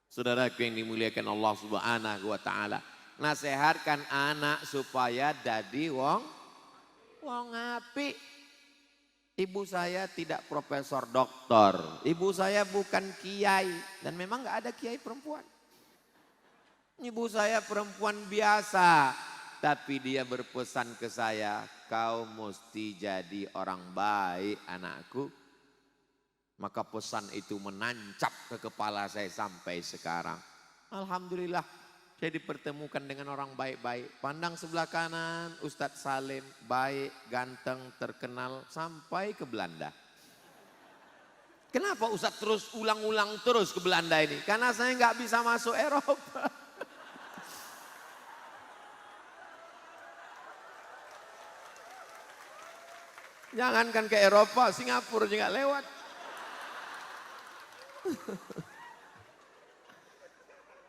Saudaraku yang dimuliakan Allah Subhanahu wa Ta'ala. Nasehatkan anak supaya jadi wong api. Ibu saya tidak profesor doktor. Ibu saya bukan kiai. Dan memang gak ada kiai perempuan. Ibu saya perempuan biasa. Tapi dia berpesan ke saya. Kau mesti jadi orang baik anakku. Maka pesan itu menancap ke kepala saya sampai sekarang. Alhamdulillah. Saya dipertemukan dengan orang baik-baik. Pandang sebelah kanan, Ustadz Salim, baik, ganteng, terkenal, sampai ke Belanda. Kenapa Ustadz terus ulang-ulang terus ke Belanda ini? Karena saya nggak bisa masuk Eropa. Jangankan ke Eropa, Singapura juga lewat.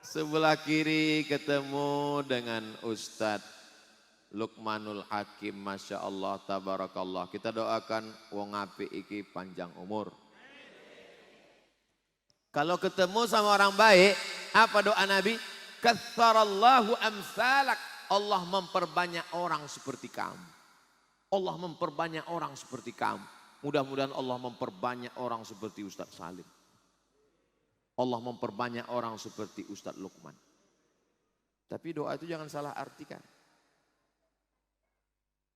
Sebelah kiri ketemu dengan Ustadz Luqmanul Hakim, Masya Allah, Tabarakallah. Kita doakan wong api iki panjang umur. Kalau ketemu sama orang baik, apa doa Nabi? Katsarallahu amsalak. Allah memperbanyak orang seperti kamu. Allah memperbanyak orang seperti kamu. Mudah-mudahan Allah memperbanyak orang seperti Ustadz Salim. Allah memperbanyak orang seperti Ustadz Luqman. Tapi doa itu jangan salah artikan.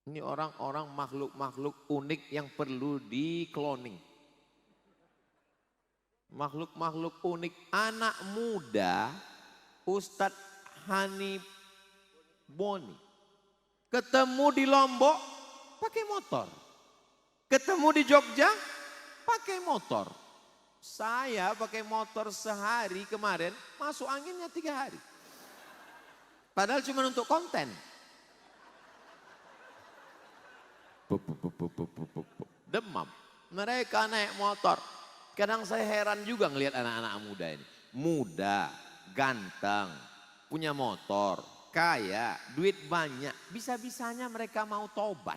Ini orang-orang makhluk-makhluk unik yang perlu di-cloning. Makhluk-makhluk unik. Anak muda Ustadz Hanif Boni. Ketemu di Lombok pakai motor. Ketemu di Jogja pakai motor. Saya pakai motor sehari kemarin, masuk anginnya 3 hari. Padahal cuma untuk konten. Demam. Mereka naik motor. Kadang saya heran juga ngelihat anak-anak muda ini. Muda, ganteng, punya motor, kaya, duit banyak. Bisa-bisanya mereka mau tobat.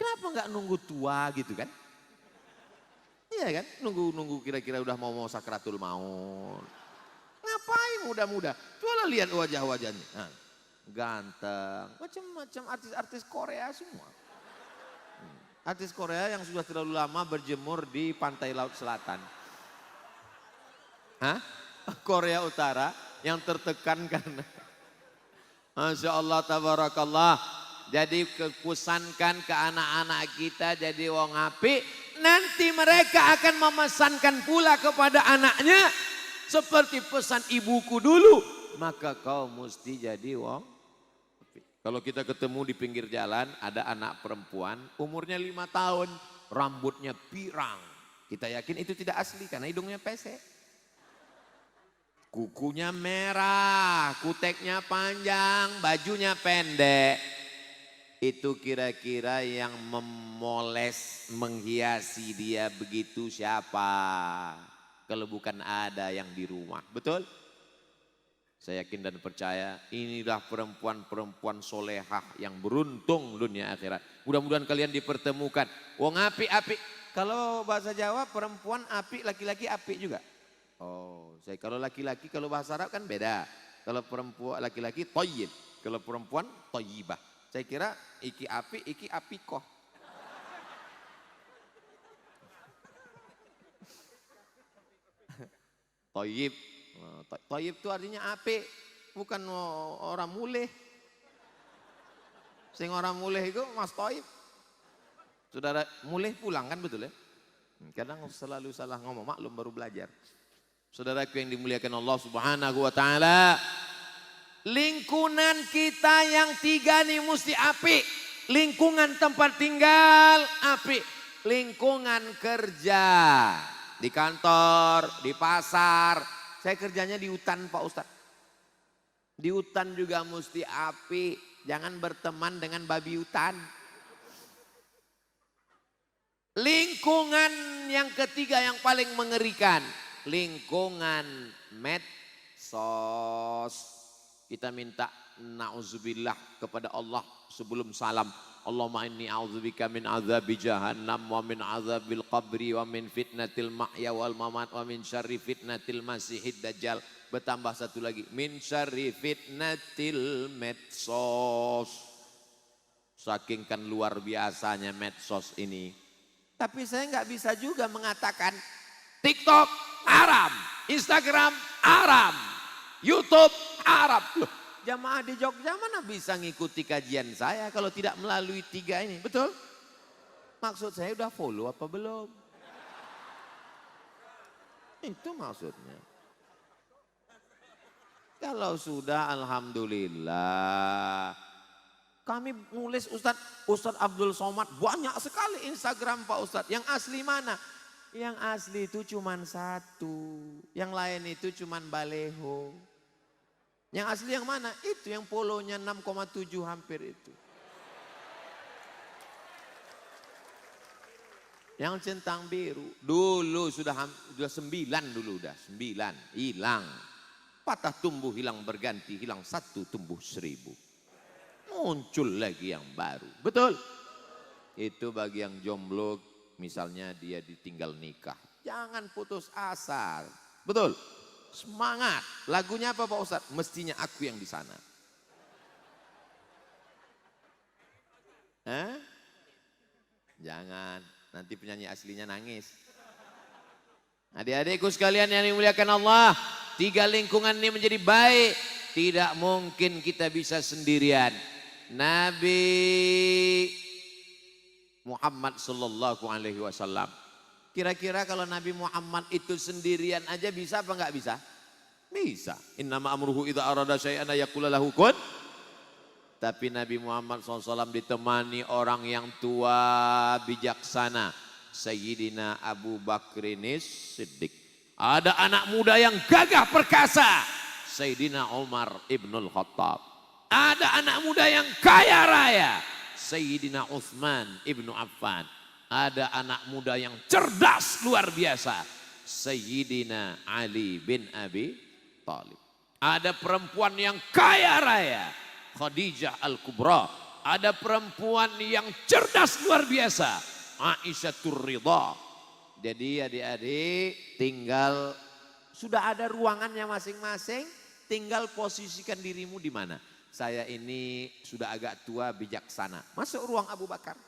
Kenapa nggak nunggu tua gitu kan? Iya kan, nunggu kira-kira udah mau sakratul maut. Ngapain muda-muda? Coba lihat wajah-wajahnya. Nah, ganteng, macam-macam artis-artis Korea semua. Artis Korea yang sudah terlalu lama berjemur di pantai Laut Selatan. Hah? Korea Utara yang tertekan karena Masya Allah, Tabarakallah. Jadi kepusankan ke anak-anak kita jadi wong api. Nanti mereka akan memesankan pula kepada anaknya. Seperti pesan ibuku dulu. Maka kau mesti jadi wong api. Kalau kita ketemu di pinggir jalan, ada anak perempuan, umurnya 5 tahun, rambutnya pirang. Kita yakin itu tidak asli karena hidungnya pesek. Kukunya merah, kuteknya panjang, bajunya pendek. Itu kira-kira yang memoles, menghiasi dia begitu siapa? Kalau bukan ada yang di rumah, betul? Saya yakin dan percaya inilah perempuan-perempuan solehah yang beruntung dunia akhirat. Mudah-mudahan kalian dipertemukan. Wong api-api. Kalau bahasa Jawa perempuan api, laki-laki api juga. Oh, saya kalau laki-laki kalau bahasa Arab kan beda. Kalau perempuan laki-laki thayyib, kalau perempuan thayyibah. Saya kira iki api koh. Thayyib. Thayyib itu artinya api, bukan orang muleh. Sing orang muleh itu Mas Thayyib. Saudara muleh pulang kan betul ya? Kadang selalu salah ngomong, maklum baru belajar. Saudaraku yang dimuliakan Allah Subhanahu wa taala, lingkungan kita yang 3 nih mesti api. Lingkungan tempat tinggal api, lingkungan kerja, di kantor, di pasar. Saya kerjanya di hutan Pak Ustadz. Di hutan juga mesti api, jangan berteman dengan babi hutan. Lingkungan yang ketiga yang paling mengerikan, lingkungan medsos. Kita minta na'udzubillah kepada Allah sebelum salam. Allahumma inni a'udzubika min azabi jahannam wa min azabil qabri wa min fitnatil mahya wal mamat wa min syarri fitnatil masihid dajjal. Bertambah satu lagi, min syarri fitnatil medsos. Saking kan luar biasanya medsos ini. Tapi saya nggak bisa juga mengatakan TikTok haram, Instagram haram, YouTube haram. Loh, jamaah di Jogja mana bisa ngikuti kajian saya kalau tidak melalui 3 ini, betul? Maksud saya udah follow apa belum? Itu maksudnya. Kalau sudah alhamdulillah. Kami nulis Ustadz Abdul Somad banyak sekali Instagram Pak Ustadz. Yang asli mana? Yang asli itu cuma 1. Yang lain itu cuma baleho. Yang asli yang mana? Itu yang follow-nya 6,7 hampir itu. Yang centang biru. Dulu sudah 9 dulu udah. 9 hilang. Patah tumbuh hilang berganti. Hilang 1 tumbuh 1000. Muncul lagi yang baru. Betul? Itu bagi yang jomblo, misalnya dia ditinggal nikah. Jangan putus asa. Betul? Semangat. Lagunya apa Pak Ustadz? Mestinya aku yang di sana. Jangan. Nanti penyanyi aslinya nangis. Adik-adikku sekalian yang dimuliakan Allah. 3 lingkungan ini menjadi baik. Tidak mungkin kita bisa sendirian. Nabi Muhammad sallallahu alaihi wasallam. Kira-kira kalau Nabi Muhammad itu sendirian aja bisa apa enggak bisa? Bisa. Innama amruhu idza arada syai'an yaqulu lahu kun. Tapi Nabi Muhammad SAW ditemani orang yang tua bijaksana. Sayyidina Abu Bakrin Siddiq. Ada anak muda yang gagah perkasa. Sayyidina Umar ibnul Khattab. Ada anak muda yang kaya raya. Sayyidina Utsman ibnu Affan. Ada anak muda yang cerdas luar biasa. Sayyidina Ali bin Abi Thalib. Ada perempuan yang kaya raya. Khadijah Al-Kubra. Ada perempuan yang cerdas luar biasa. Aisyatur Ridha. Jadi adik-adik tinggal sudah ada ruangannya masing-masing. Tinggal posisikan dirimu di mana. Saya ini sudah agak tua bijaksana. Masuk ruang Abu Bakar.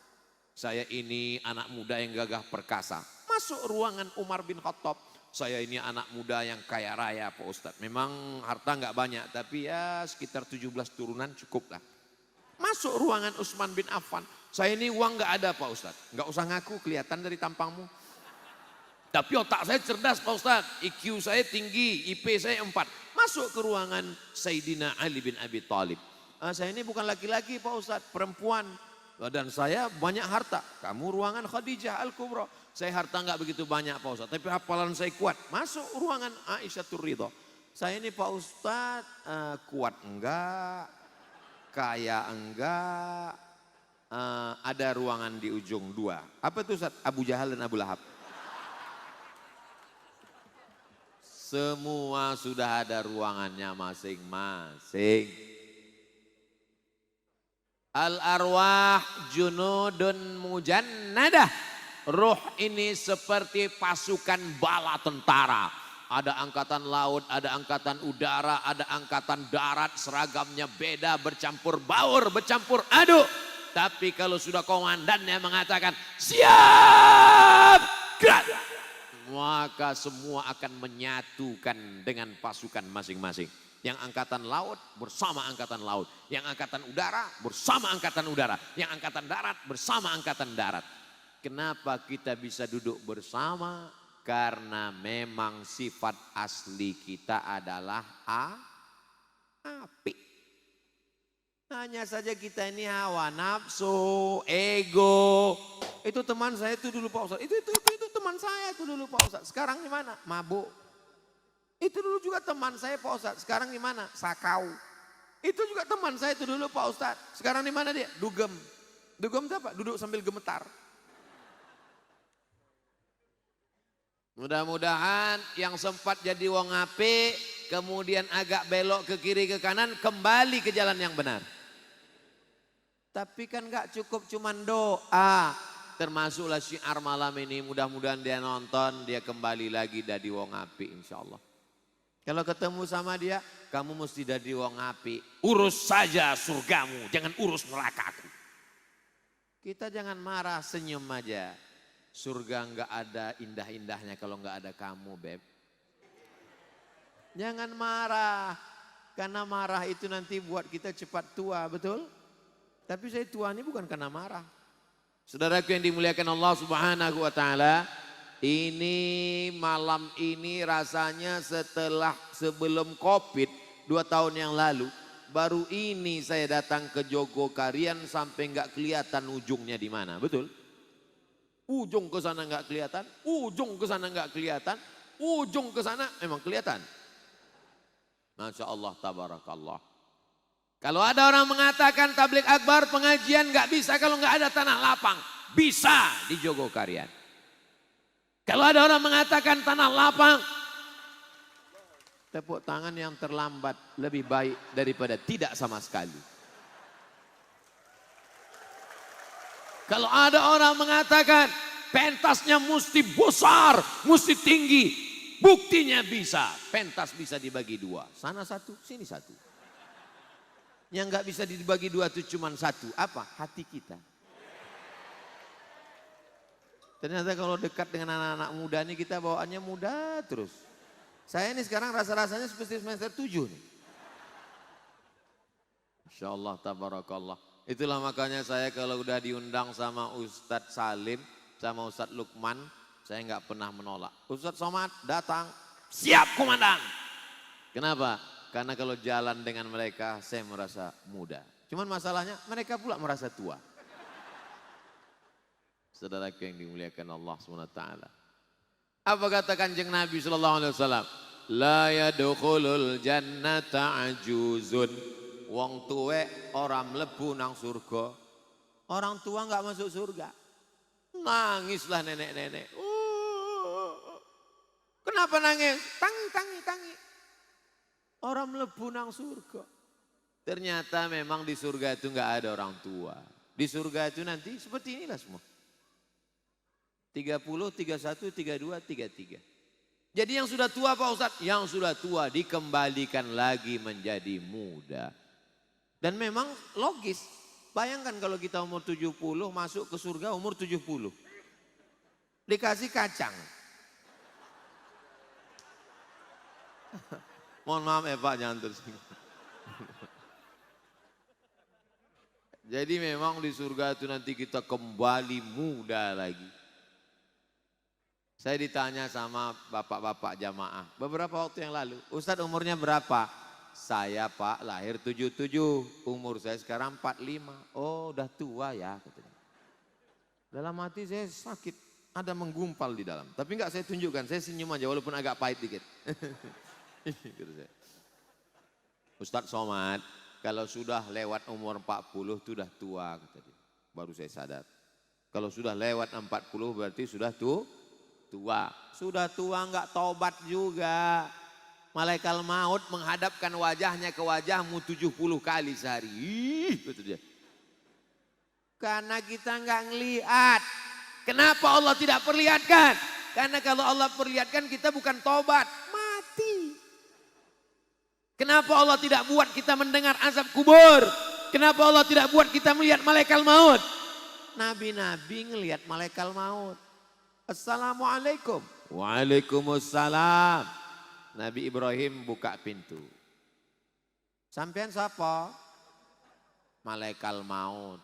Saya ini anak muda yang gagah perkasa. Masuk ruangan Umar bin Khattab. Saya ini anak muda yang kaya raya Pak Ustadz. Memang harta nggak banyak tapi ya sekitar 17 turunan cukup lah. Masuk ruangan Utsman bin Affan. Saya ini uang nggak ada Pak Ustadz. Nggak usah ngaku kelihatan dari tampangmu. Tapi otak saya cerdas Pak Ustadz. IQ saya tinggi, IP saya 4. Masuk ke ruangan Sayyidina Ali bin Abi Thalib. Saya ini bukan laki-laki Pak Ustadz, perempuan. Dan saya banyak harta. Kamu ruangan Khadijah Al-Kubra. Saya harta enggak begitu banyak Pak Ustadz, tapi hafalan saya kuat. Masuk ruangan Aisyah Ridho. Saya ini Pak Ustadz kuat enggak, kaya enggak, ada ruangan di ujung 2. Apa itu Ustadz? Abu Jahal dan Abu Lahab. Semua sudah ada ruangannya masing-masing. Al-arwah junudun mujannadah. Ruh ini seperti pasukan bala tentara. Ada angkatan laut, ada angkatan udara, ada angkatan darat. Seragamnya beda, bercampur baur, bercampur aduk. Tapi kalau sudah komandannya mengatakan siap gerak, maka semua akan menyatukan dengan pasukan masing-masing. Yang angkatan laut bersama angkatan laut. Yang angkatan udara bersama angkatan udara. Yang angkatan darat bersama angkatan darat. Kenapa kita bisa duduk bersama? Karena memang sifat asli kita adalah api. Hanya saja kita ini hawa nafsu, ego. Itu teman saya itu dulu Pak Ustadz. Itu teman saya itu dulu Pak Ustadz. Sekarang di mana? Mabuk. Itu dulu juga teman saya Pak Ustadz, sekarang di mana? Sakau. Itu juga teman saya itu dulu Pak Ustadz, sekarang di mana dia? Dugem. Dugem itu apa? Duduk sambil gemetar. Mudah-mudahan yang sempat jadi wong apik, kemudian agak belok ke kiri ke kanan, kembali ke jalan yang benar. Tapi kan gak cukup cuman doa. Termasuklah syiar malam ini, mudah-mudahan dia nonton, dia kembali lagi jadi wong apik insya Allah. Kalau ketemu sama dia, kamu mesti jadi wong api. Urus saja surgamu, jangan urus nerakaku. Kita jangan marah, senyum aja. Surga enggak ada indah-indahnya kalau enggak ada kamu, Beb. Jangan marah, karena marah itu nanti buat kita cepat tua, betul? Tapi saya tua ini bukan karena marah. Saudaraku yang dimuliakan Allah Subhanahu wa taala, ini malam ini rasanya sebelum Covid 2 tahun yang lalu, baru ini saya datang ke Jogokarian sampai nggak kelihatan ujungnya di mana, betul? Ujung ke sana nggak kelihatan, ujung ke sana nggak kelihatan, ujung ke sana memang kelihatan. Masya Allah, tabarakallah. Kalau ada orang mengatakan tablik akbar pengajian nggak bisa kalau nggak ada tanah lapang, bisa di Jogokarian. Kalau ada orang mengatakan tanah lapang, tepuk tangan yang terlambat lebih baik daripada tidak sama sekali. Kalau ada orang mengatakan pentasnya mesti besar, mesti tinggi, buktinya bisa. Pentas bisa dibagi 2, sana 1, sini 1. Yang nggak bisa dibagi 2 itu cuma 1, apa? Hati kita. Ternyata kalau dekat dengan anak-anak muda ini kita bawaannya muda terus. Saya ini sekarang rasa-rasanya seperti semester 7 nih. Masya Allah, tabarakallah. Itulah makanya saya kalau udah diundang sama Ustadz Salim, sama Ustadz Lukman, saya nggak pernah menolak. Ustadz Somad datang, siap komandan. Kenapa? Karena kalau jalan dengan mereka saya merasa muda. Cuman masalahnya mereka pula merasa tua. Saudaraku yang dimuliakan Allah SWT. Apa kata Kanjeng Nabi SAW? La yadkhulul jannata ajuzun. Wong tuwek orang mlebu nang surga. Orang tua enggak masuk surga. Nangislah nenek-nenek. Kenapa nangis? Tangi. Orang mlebu nang surga. Ternyata memang di surga itu enggak ada orang tua. Di surga itu nanti seperti inilah semua. 30, 31, 32, 33. Jadi yang sudah tua Pak Ustadz, yang sudah tua dikembalikan lagi menjadi muda. Dan memang logis. Bayangkan kalau kita umur 70 masuk ke surga umur 70. Dikasih kacang. Mohon maaf Pak, jangan tersinggung. Jadi memang di surga itu nanti kita kembali muda lagi. Saya ditanya sama bapak-bapak jamaah beberapa waktu yang lalu, Ustadz umurnya berapa? Saya Pak lahir 77, umur saya sekarang 45. Oh udah tua ya katanya. Dalam hati saya sakit, ada menggumpal di dalam. Tapi enggak saya tunjukkan, saya senyum aja walaupun agak pahit dikit. Gitu saya. Ustadz Somad, kalau sudah lewat umur 40 itu udah tua kata dia. Baru saya sadar. Kalau sudah lewat 40 berarti sudah tua. Sudah tua enggak tobat juga. Malaikat maut menghadapkan wajahnya ke wajahmu 70 kali sehari. Gitu dia. Karena kita enggak ngelihat. Kenapa Allah tidak perlihatkan? Karena kalau Allah perlihatkan kita bukan tobat, mati. Kenapa Allah tidak buat kita mendengar azab kubur? Kenapa Allah tidak buat kita melihat malaikat maut? Nabi-nabi ngelihat malaikat maut. Assalamualaikum. Waalaikumsalam. Nabi Ibrahim buka pintu. Sampean siapa? Malaikat maut.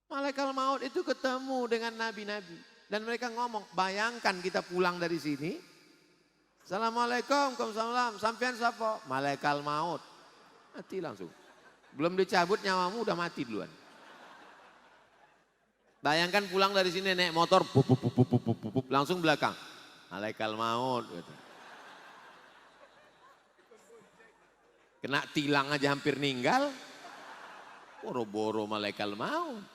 Malaikat maut itu ketemu dengan nabi-nabi. Dan mereka ngomong, bayangkan kita pulang dari sini. Assalamualaikum, waalaikumsalam. Sampean siapa? Malaikat maut. Mati langsung. Belum dicabut nyawamu udah mati duluan. Bayangkan pulang dari sini naik motor, langsung belakang. Malaikat maut. Gitu. Kena tilang aja hampir ninggal. Boro-boro malaikat maut.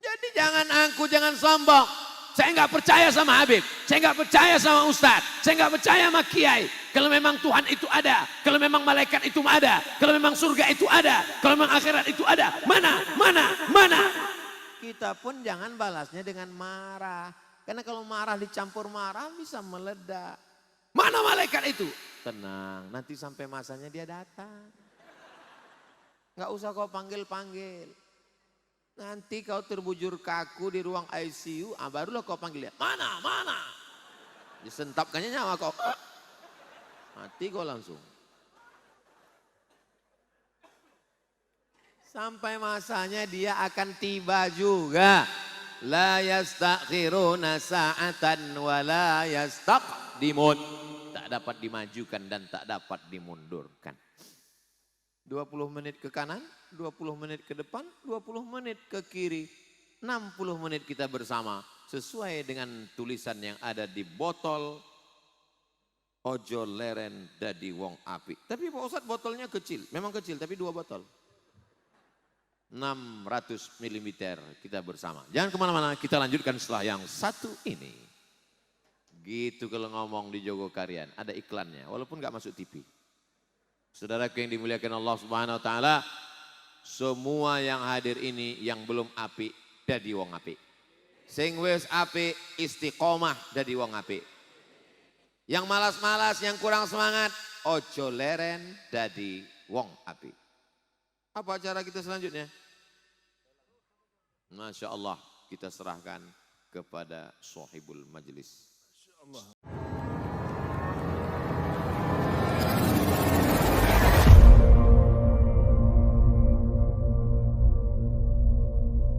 Jadi jangan sombong. Saya nggak percaya sama Habib, saya nggak percaya sama Ustadz, saya nggak percaya sama Kiai. Kalau memang Tuhan itu ada, kalau memang malaikat itu ada, kalau memang surga itu ada, kalau memang akhirat itu ada, mana? Kita pun jangan balasnya dengan marah. Karena kalau marah dicampur marah bisa meledak. Mana malaikat itu? Tenang, nanti sampai masanya dia datang. Nggak usah kau panggil-panggil. Nanti kau terbujur kaku di ruang ICU, barulah kau panggil dia. Mana? Disentapkannya nyawa kau. Mati kau langsung. Sampai masanya dia akan tiba juga. La yastakhiruna sa'atan wa la yastaqdimun. Tak dapat dimajukan dan tak dapat dimundurkan. 20 menit ke kanan, 20 menit ke depan, 20 menit ke kiri. 60 menit kita bersama sesuai dengan tulisan yang ada di botol. Ojo leren dadi wong api. Tapi Pak Ustadz botolnya kecil, memang kecil tapi 2 botol. 600 mm kita bersama. Jangan kemana-mana, kita lanjutkan setelah yang satu ini. Gitu kalau ngomong di Jogokarian, ada iklannya walaupun gak masuk TV. Saudaraku yang dimuliakan Allah Subhanahu wa taala, semua yang hadir ini yang belum apik dadi wong apik. Sing wis apik istiqomah dadi wong apik. Yang malas-malas, yang kurang semangat, ojo leren dadi wong apik. Apa acara kita selanjutnya? Masya Allah, kita serahkan kepada sahibul majlis. Masya Allah.